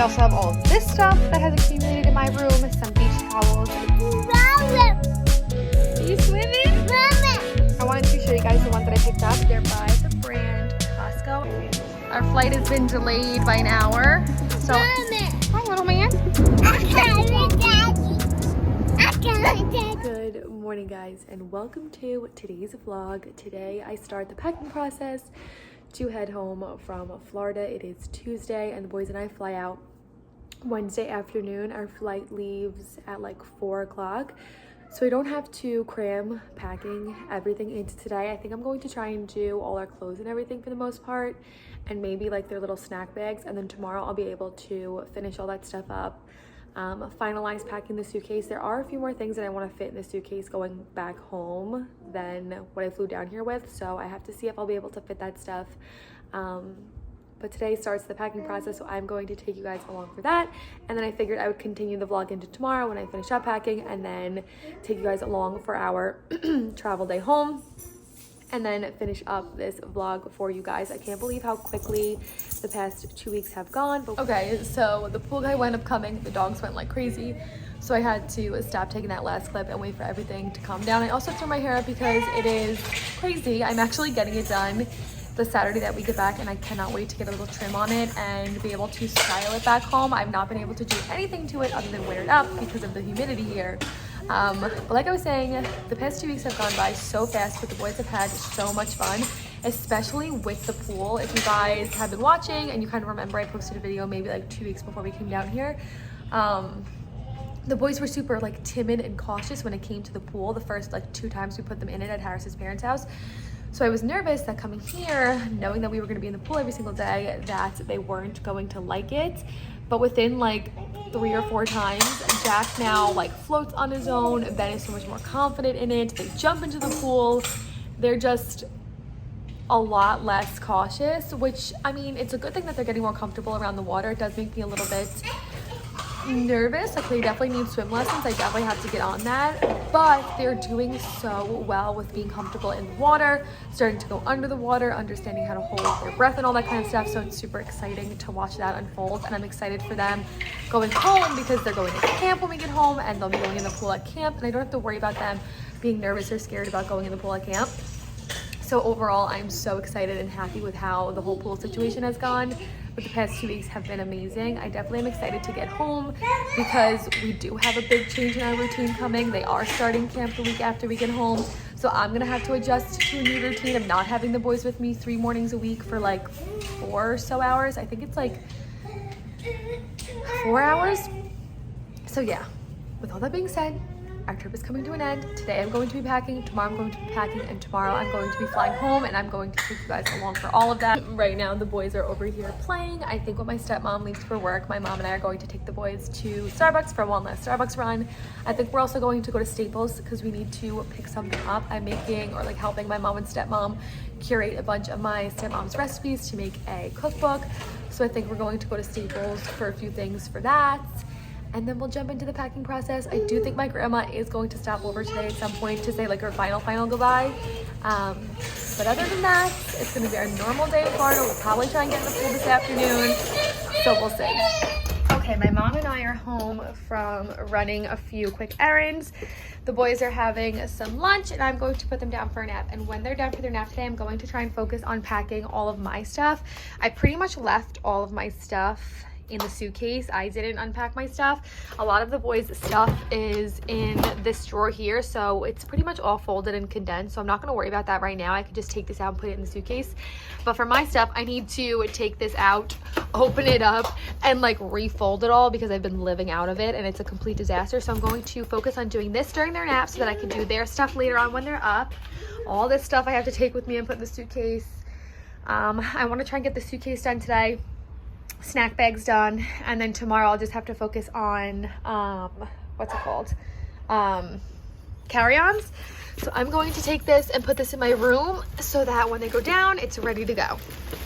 also have all of this stuff that has accumulated in my room, some beach towels. Are you swimming? I wanted to show you guys the ones that I picked up. They're by the brand Costco. Our flight has been delayed by an hour. So, hi little man. Good morning guys, and welcome to today's vlog. Today I start the packing process to head home from Florida. It is Tuesday and the boys and I fly out Wednesday afternoon. Our flight leaves at like 4 o'clock. So I don't have to cram packing everything into today. I think I'm going to try and do all our clothes and everything for the most part, and maybe like their little snack bags. And then tomorrow I'll be able to finish all that stuff up, finalize packing the suitcase. There are a few more things that I want to fit in the suitcase going back home than what I flew down here with. So I have to see if I'll be able to fit that stuff. But today starts the packing process, so I'm going to take you guys along for that. And then I figured I would continue the vlog into tomorrow when I finish up packing, and then take you guys along for our travel day home, and then finish up this vlog for you guys. I can't believe how quickly the past 2 weeks have gone. But okay, so the pool guy wound up coming. The dogs went like crazy. So I had to stop taking that last clip and wait for everything to calm down. I also threw my hair up because it is crazy. I'm actually getting it done the Saturday that we get back, and I cannot wait to get a little trim on it and be able to style it back home. I've not been able to do anything to it other than wear it up because of the humidity here. But like I was saying, the past 2 weeks have gone by so fast, but the boys have had so much fun, especially with the pool. If you guys have been watching and you kind of remember, I posted a video maybe like 2 weeks before we came down here. The boys were super like timid and cautious when it came to the pool the first like 2 times we put them in it at Harris's parents' house. So I was nervous that coming here, knowing that we were going to be in the pool every single day, that they weren't going to like it. But within like 3 or 4 times, Jack now like floats on his own. Ben is so much more confident in it. They jump into the pool. They're just a lot less cautious, which, I mean, it's a good thing that they're getting more comfortable around the water. It does make me a little bit nervous. Like, they definitely need swim lessons. I definitely have to get on that, but they're doing so well with being comfortable in the water, starting to go under the water, understanding how to hold their breath and all that kind of stuff. So it's super exciting to watch that unfold, and I'm excited for them going home because they're going to camp when we get home, and they'll be going in the pool at camp, and I don't have to worry about them being nervous or scared about going in the pool at camp. So overall, I'm so excited and happy with how the whole pool situation has gone. But the past 2 weeks have been amazing. I definitely am excited to get home because we do have a big change in our routine coming. They are starting camp the week after we get home. So I'm gonna have to adjust to a new routine of not having the boys with me 3 mornings a week for like 4 or so hours. I think it's like 4 hours. So yeah, with all that being said, our trip is coming to an end. Today I'm going to be packing, tomorrow I'm going to be packing, and tomorrow I'm going to be flying home, and I'm going to take you guys along for all of that. Right now the boys are over here playing. I think when my stepmom leaves for work, my mom and I are going to take the boys to Starbucks for one last Starbucks run. I think we're also going to go to Staples because we need to pick something up. I'm making, or like helping my mom and stepmom curate a bunch of my stepmom's recipes to make a cookbook. So I think we're going to go to Staples for a few things for that. And then we'll jump into the packing process. I do think my grandma is going to stop over today at some point to say like her final goodbye. But other than that, it's gonna be our normal day in Florida. We'll probably try and get in the pool this afternoon, so we'll see. Okay, my mom and I are home from running a few quick errands. The boys are having some lunch, and I'm going to put them down for a nap. And when they're down for their nap today, I'm going to try and focus on packing all of my stuff. I pretty much left all of my stuff in the suitcase. I didn't unpack my stuff. A lot of the boys' stuff is in this drawer here, so it's pretty much all folded and condensed, so I'm not going to worry about that right now. I could just take this out and put it in the suitcase. But for my stuff, I need to take this out, open it up, and like refold it all because I've been living out of it and it's a complete disaster. So I'm going to focus on doing this during their nap so that I can do their stuff later on when they're up. All this stuff I have to take with me and put in the suitcase. I want to try and get the suitcase done today, snack bags done, and then tomorrow I'll just have to focus on what's it called, carry-ons. So I'm going to take this and put this in my room so that when they go down, it's ready to go.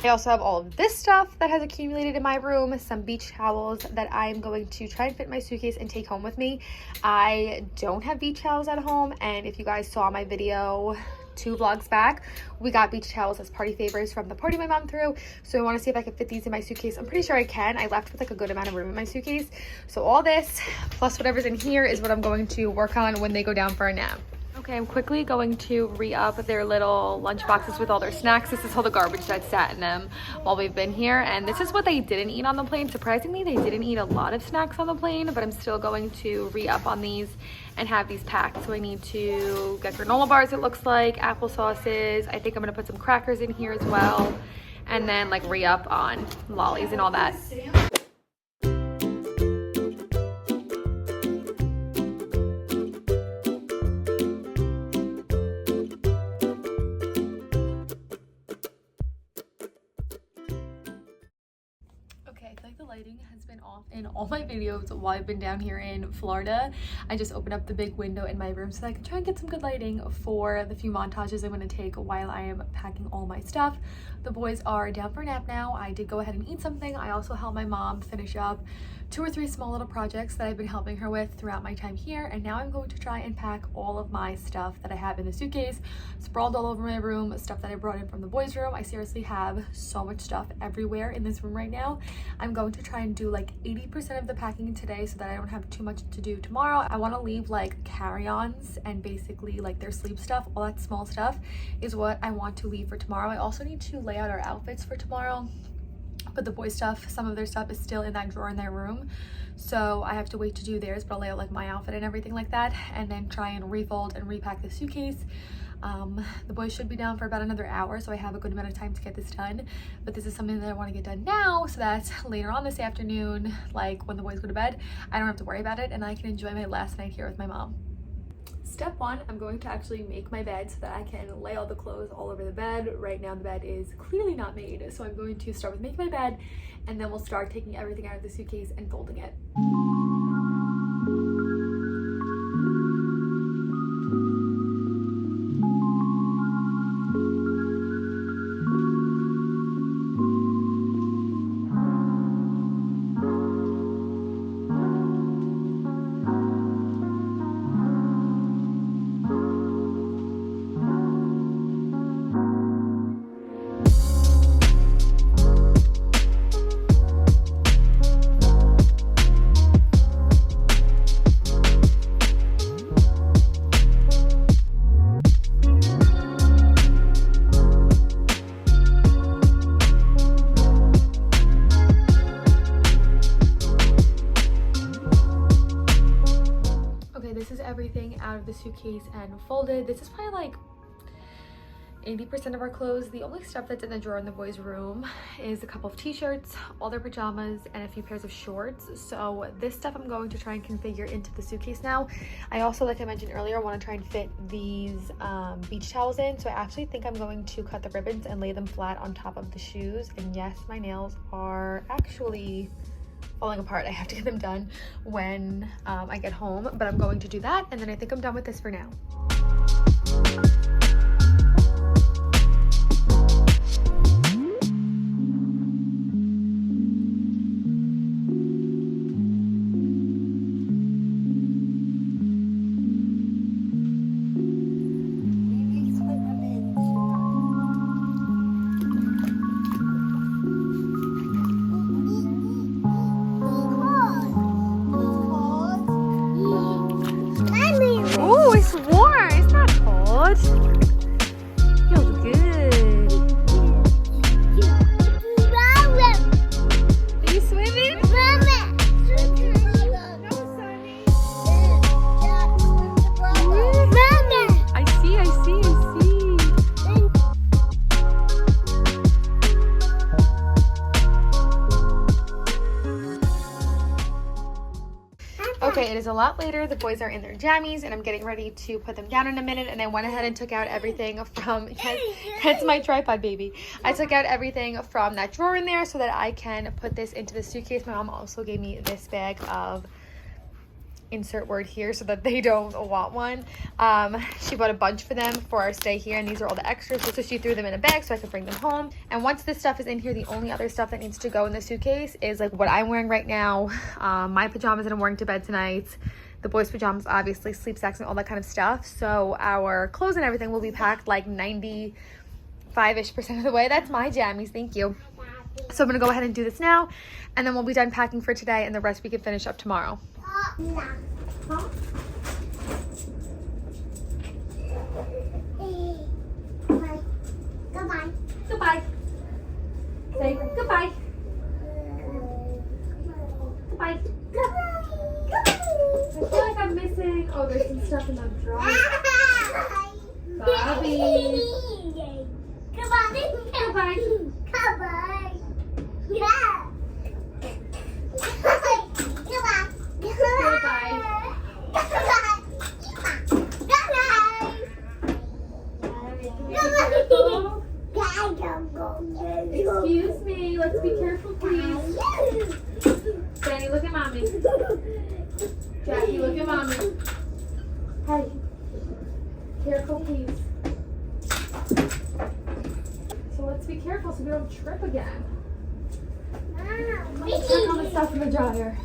I also have all of this stuff that has accumulated in my room, some beach towels that I'm going to try and fit in my suitcase and take home with me. I don't have beach towels at home, and if you guys saw my video 2 vlogs back, we got beach towels as party favors from the party my mom threw. So I want to see if I can fit these in my suitcase. I'm pretty sure I can. I left with like a good amount of room in my suitcase. So all this plus whatever's in here is what I'm going to work on when they go down for a nap. Okay, I'm quickly going to re-up their little lunch boxes with all their snacks. This is all the garbage that sat in them while we've been here. And this is what they didn't eat on the plane. Surprisingly, they didn't eat a lot of snacks on the plane, but I'm still going to re-up on these and have these packed. So I need to get granola bars, it looks like, applesauces. I think I'm gonna put some crackers in here as well. And then like re-up on lollies and all that. Lighting has been off in all my videos while I've been down here in Florida. I just opened up the big window in my room so that I can try and get some good lighting for the few montages I'm going to take while I am packing all my stuff. The boys are down for a nap now. I did go ahead and eat something. I also helped my mom finish up 2 or 3 small little projects that I've been helping her with throughout my time here, and now I'm going to try and pack all of my stuff that I have in the suitcase sprawled all over my room, stuff that I brought in from the boys' room. I seriously have so much stuff everywhere in this room right now. I'm going to try and do like 80% of the packing today so that I don't have too much to do tomorrow. I want to leave like carry-ons and basically like their sleep stuff, all that small stuff is what I want to leave for tomorrow. I also need to lay out our outfits for tomorrow, but the boys' stuff, some of their stuff is still in that drawer in their room, so I have to wait to do theirs, but I'll lay out like my outfit and everything like that, and then try and refold and repack the suitcase. The boys should be down for about another hour, so I have a good amount of time to get this done, but this is something that I want to get done now so that later on this afternoon, like when the boys go to bed, I don't have to worry about it and I can enjoy my last night here with my mom. Step 1, I'm going to actually make my bed so that I can lay all the clothes all over the bed. Right now the bed is clearly not made, so I'm going to start with making my bed, and then we'll start taking everything out of the suitcase and folding it. Everything out of the suitcase and folded. This is probably like 80% of our clothes. The only stuff that's in the drawer in the boys' room is a couple of t-shirts, all their pajamas, and a few pairs of shorts. So this stuff I'm going to try and configure into the suitcase now. I also, like I mentioned earlier, want to try and fit these beach towels in. So I actually think I'm going to cut the ribbons and lay them flat on top of the shoes. And yes, my nails are actually falling apart. I have to get them done when I get home, but I'm going to do that, and then I think I'm done with this for now. Okay, it is a lot later. The boys are in their jammies and I'm getting ready to put them down in a minute, and I went ahead and took out everything from, that's my tripod baby. I took out everything from that drawer in there so that I can put this into the suitcase. My mom also gave me this bag of, insert word here so that they don't want one. She bought a bunch for them for our stay here, and these are all the extras, so she threw them in a bag so I could bring them home. And once this stuff is in here, the only other stuff that needs to go in the suitcase is like what I'm wearing right now, my pajamas that I'm wearing to bed tonight, the the boys' pajamas, obviously, sleep sacks and all that kind of stuff. So our clothes and everything will be packed like 95-ish% of the way. That's my jammies, thank you. So I'm gonna go ahead and do this now, and then we'll be done packing for today, and the rest we can finish up tomorrow. Huh? Goodbye. Goodbye. Say goodbye. Goodbye. I feel like I'm missing. Oh, there's some stuff in the drawer. Bobby. Goodbye. Goodbye. Goodbye. Yeah. Goodbye. Goodbye. Excuse me, let's be careful, please. Danny, look at mommy. Jackie, look at mommy. Hey, careful, please. So let's be careful so we don't trip again. Check on the stuff in the dryer.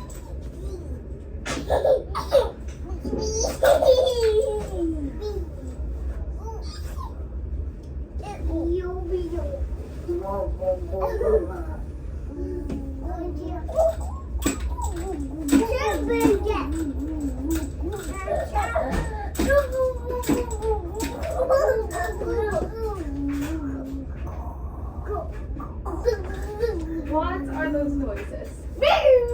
What are those noises? Hey!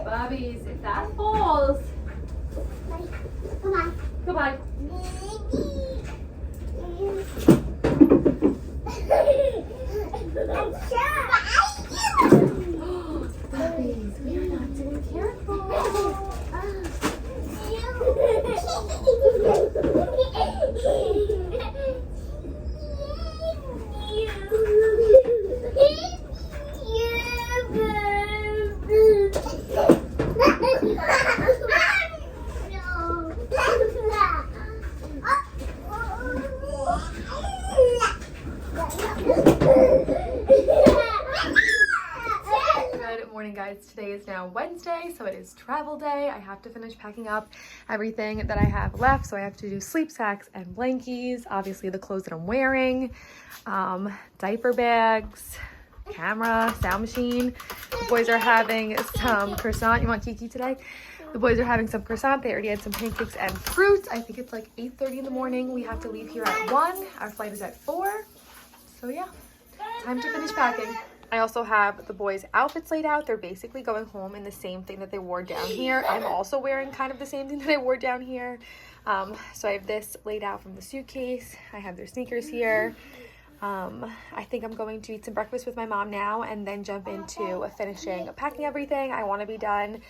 Bobbies, if that falls. Goodbye. Goodbye. Bobbies, we are not doing careful. Good morning, guys. Today is now Wednesday, so it is travel day. I have to finish packing up everything that I have left, so I have to do sleep sacks and blankies, obviously the clothes that I'm wearing, diaper bags, camera, sound machine. The boys are having some croissant. You want Kiki today? The boys are having some croissant. They already had some pancakes and fruit. I think it's like 8:30 in the morning. We have to leave here at 1. Our flight is at 4. So yeah, time to finish packing. I also have the boys' outfits laid out. They're basically going home in the same thing that they wore down here. I'm also wearing kind of the same thing that I wore down here. So I have this laid out from the suitcase. I have their sneakers here. I think I'm going to eat some breakfast with my mom now and then jump into finishing packing everything. I want to be done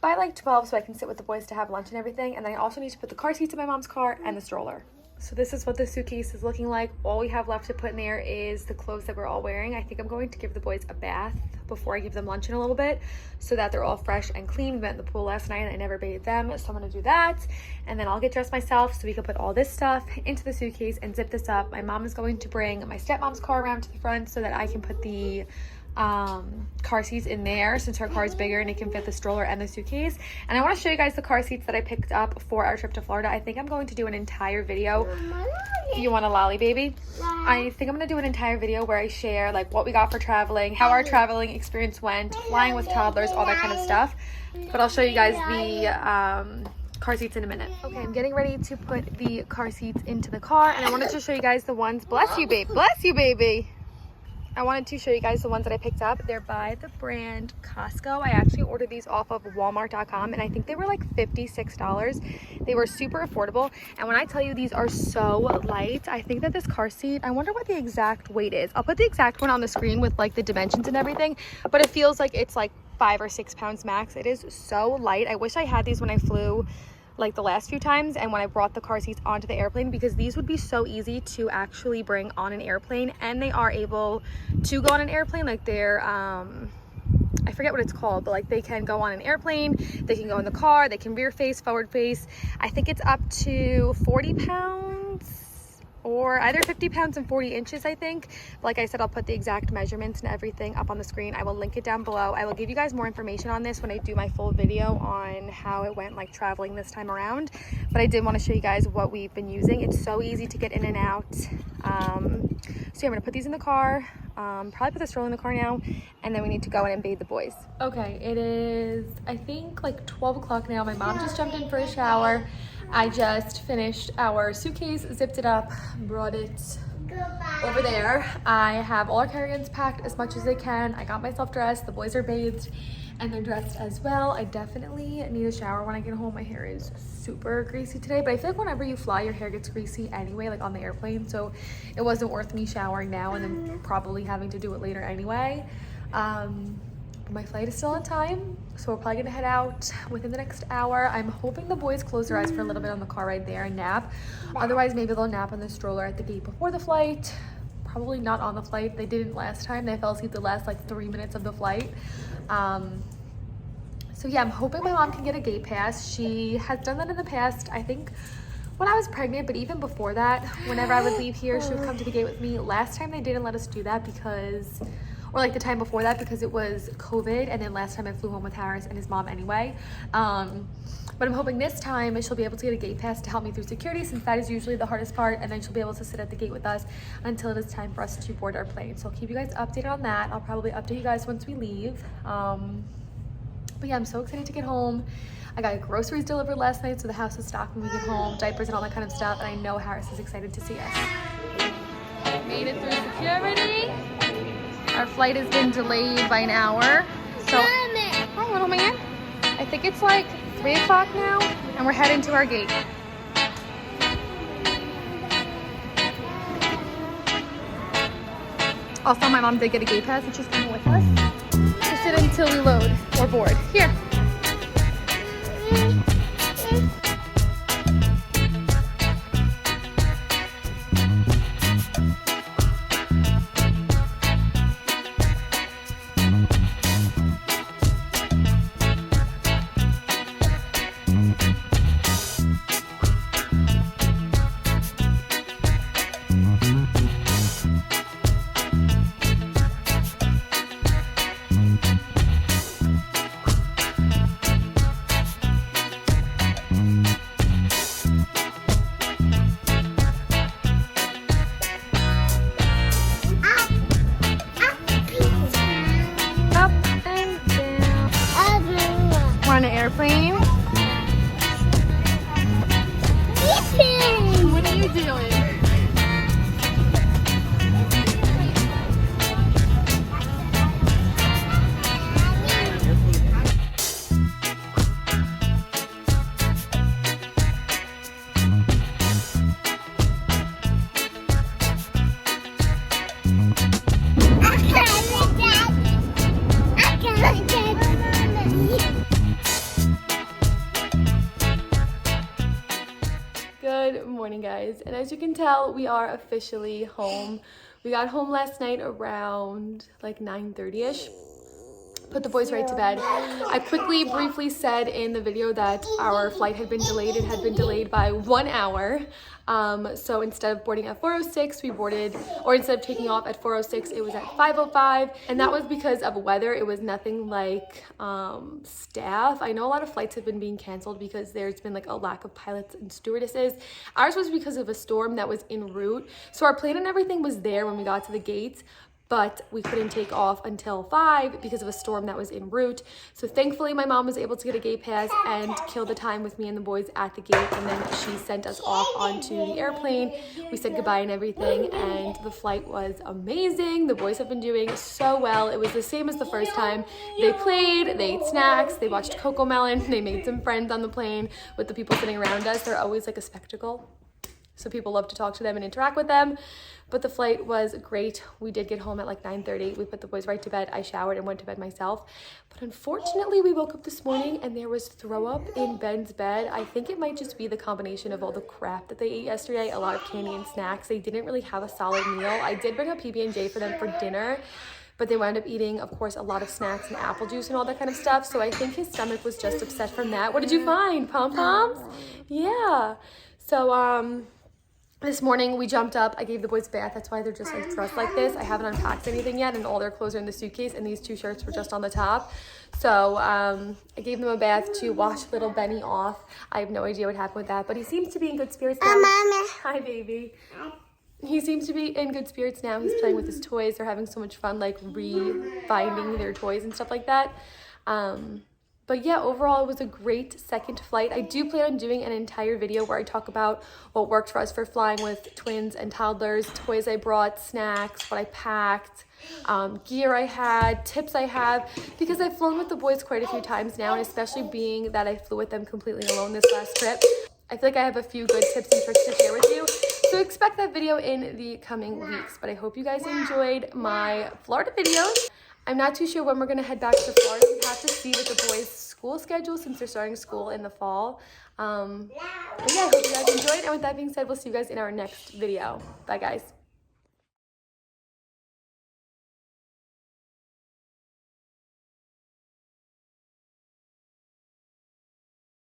by like 12 so I can sit with the boys to have lunch and everything. And then I also need to put the car seats in my mom's car and the stroller. So this is what the suitcase is looking like. All we have left to put in there is the clothes that we're all wearing. I think I'm going to give the boys a bath before I give them lunch in a little bit so that they're all fresh and clean. We went in the pool last night and I never bathed them, so I'm gonna do that. And then I'll get dressed myself so we can put all this stuff into the suitcase and zip this up. My mom is going to bring my stepmom's car around to the front so that I can put the car seats in there since her car is bigger and it can fit the stroller and the suitcase. And I want to show you guys the car seats that I picked up for our trip to Florida. I think I'm going to do an entire video. You want a lolly, baby? I think I'm going to do an entire video where I share like what we got for traveling, how our traveling experience went, flying with toddlers, all that kind of stuff. But I'll show you guys the car seats in a minute. Okay, I'm getting ready to put the car seats into the car, and I wanted to show you guys the ones, bless you, babe, bless you, baby. I wanted to show you guys the ones that I picked up. They're by the brand Costco. I actually ordered these off of Walmart.com, and I think they were like $56. They were super affordable, and when I tell you these are so light, I think that this car seat, I wonder what the exact weight is. I'll put the exact one on the screen with like the dimensions and everything, but it feels like it's like 5 or 6 pounds max. It is so light. I wish I had these when I flew like the last few times and when I brought the car seats onto the airplane, because these would be so easy to actually bring on an airplane, and they are able to go on an airplane. Like they're I forget what it's called, but like they can go on an airplane, they can go in the car, they can rear face, forward face. I think it's up to 40 pounds or either 50 pounds and 40 inches, I think. Like I said, I'll put the exact measurements and everything up on the screen. I will link it down below. I will give you guys more information on this when I do my full video on how it went like traveling this time around. But I did want to show you guys what we've been using. It's so easy to get in and out. So yeah, I'm gonna put these in the car, probably put the stroller in the car now, and then we need to go in and bathe the boys. Okay, it is, I think, like 12 o'clock now. My mom just jumped in for a shower. I just finished our suitcase, zipped it up, brought it over there. I have all our carry-ons packed as much as I can. I got myself dressed. The boys are bathed and they're dressed as well. I definitely need a shower when I get home. My hair is super greasy today, but I feel like whenever you fly, your hair gets greasy anyway, like on the airplane. So it wasn't worth me showering now and then probably having to do it later anyway. My flight is still on time, so we're probably gonna head out within the next hour. I'm hoping the boys close their eyes for a little bit on the car ride there and nap. Otherwise, maybe they'll nap on the stroller at the gate before the flight. Probably not on the flight. They didn't last time. They fell asleep the last like 3 minutes of the flight. So yeah, I'm hoping my mom can get a gate pass. She has done that in the past, I think when I was pregnant, but even before that, whenever I would leave here, she would come to the gate with me. Last time they didn't let us do that because, or like the time before that, because it was COVID, and then last time I flew home with Harris and his mom anyway. But I'm hoping this time she'll be able to get a gate pass to help me through security, since that is usually the hardest part, and then she'll be able to sit at the gate with us until it is time for us to board our plane. So I'll keep you guys updated on that. I'll probably update you guys once we leave. But yeah, I'm so excited to get home. I got groceries delivered last night, so the house is stocked when we get home, diapers and all that kind of stuff, and I know Harris is excited to see us. Made it through security. Our flight has been delayed by an hour. So, hi little man. I think it's like 3 o'clock now, and we're heading to our gate. Also, my mom did get a gate pass, and she's coming with us to sit until we load or board. Here. On an airplane. What are you doing? Good morning, guys, and as you can tell, we are officially home. We got home last night around like 9:30ish. Put the boys right to bed. I briefly said in the video that our flight had been delayed. It had been delayed by 1 hour. So instead of boarding at 4:06, we boarded, or instead of taking off at 4:06, it was at 5:05. And that was because of weather. It was nothing like staff. I know a lot of flights have been being canceled because there's been like a lack of pilots and stewardesses. Ours was because of a storm that was en route. So our plane and everything was there when we got to the gates, but we couldn't take off until 5 because of a storm that was en route. So thankfully my mom was able to get a gate pass and kill the time with me and the boys at the gate, and then she sent us off onto the airplane. We said goodbye and everything, and the flight was amazing. The boys have been doing so well. It was the same as the first time. They played, they ate snacks, they watched Cocomelon, they made some friends on the plane with the people sitting around us. They're always like a spectacle. so people love to talk to them and interact with them. But the flight was great. We did get home at like 9:30. We put the boys right to bed. I showered and went to bed myself. But unfortunately, we woke up this morning and there was throw up in Ben's bed. I think it might just be the combination of all the crap that they ate yesterday, a lot of candy and snacks. They didn't really have a solid meal. I did bring a PB&J for them for dinner, but they wound up eating, of course, a lot of snacks and apple juice and all that kind of stuff. So I think his stomach was just upset from that. What did you find? Pom-poms? Yeah. So, this morning we jumped up. I gave the boys a bath. That's why they're just like dressed like this. I haven't unpacked anything yet and all their clothes are in the suitcase and these 2 shirts were just on the top. So I gave them a bath to wash little Benny off. I have no idea what happened with that, but he seems to be in good spirits now. Hi, baby. He seems to be in good spirits now. He's playing with his toys. They're having so much fun, like rebinding their toys and stuff like that. But yeah, overall, it was a great second flight. I do plan on doing an entire video where I talk about what worked for us for flying with twins and toddlers, toys I brought, snacks, what I packed, gear I had, tips I have, because I've flown with the boys quite a few times now, and especially being that I flew with them completely alone this last trip, I feel like I have a few good tips and tricks to share with you. So expect that video in the coming weeks. But I hope you guys enjoyed my Florida videos. I'm not too sure when we're going to head back to Florida. We have to see with the boys' school schedule since they're starting school in the fall. But yeah, I hope you guys enjoyed. And with that being said, we'll see you guys in our next video. Bye, guys.